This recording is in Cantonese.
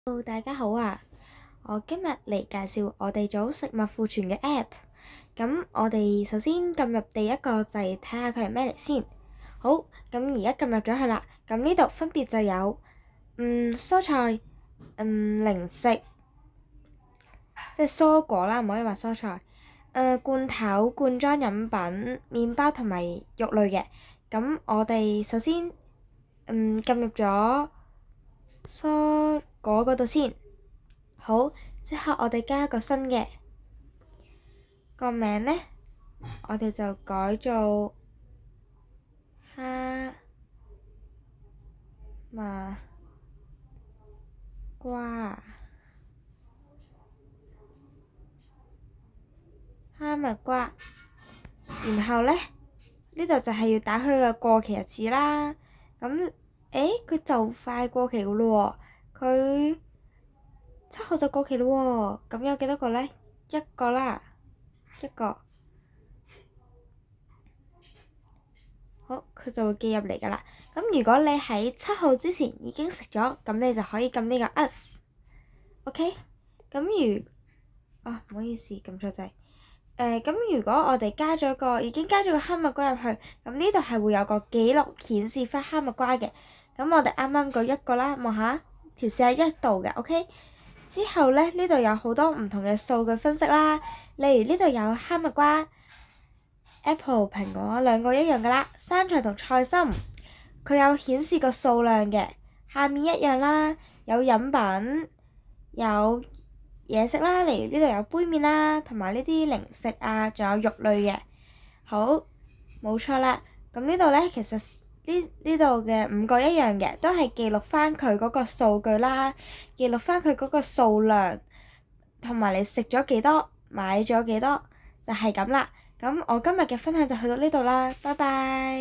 大家好啊！我今日嚟介紹我哋組食物庫存嘅 app。咁我哋首先撳入第一個掣，睇下佢係咩嚟先。好，咁而家撳入咗去啦。咁呢度分別就有蔬菜、零食，即係蔬果啦，唔可以話蔬菜。罐頭、罐裝飲品、麵包同埋肉類嘅。咁我哋首先撳入咗蔬果嗰度先。好，即刻我哋加一個新嘅個名呢，我哋就改做哈密瓜。哈密瓜，然後呢，呢度就係要打佢嘅過期日子啦。咁佢就快過期噶咯喎，佢7號就過期咯喎。咁有幾多個呢？一個啦，一個。好，佢就會寄入嚟噶啦。咁如果你喺7號之前已經食咗，咁你就可以撳呢個 us。OK，咁唔好意思，撳錯掣。咁如果我哋已經加咗個哈密瓜入去，咁呢度係會有個記錄顯示翻哈密瓜嘅。咁我哋啱啱嗰一個啦，望下條線係1度嘅。OK，之後呢，呢度有好多唔同嘅數據分析啦，例如呢度有哈密瓜、Apple 蘋果兩個一樣噶啦，生菜同菜心佢有顯示個數量嘅，下面一樣啦，有飲品，有嘢食啦，例如呢度有杯麵啦，同埋呢啲零食啊，仲有肉類嘅。好，冇錯啦。咁呢度呢，其實呢度嘅5個一樣嘅，都係記錄翻佢嗰個數據啦，記錄翻佢嗰個數量，同埋你食咗幾多，買咗幾多，就係咁啦。咁我今日嘅分享就去到呢度啦，拜拜。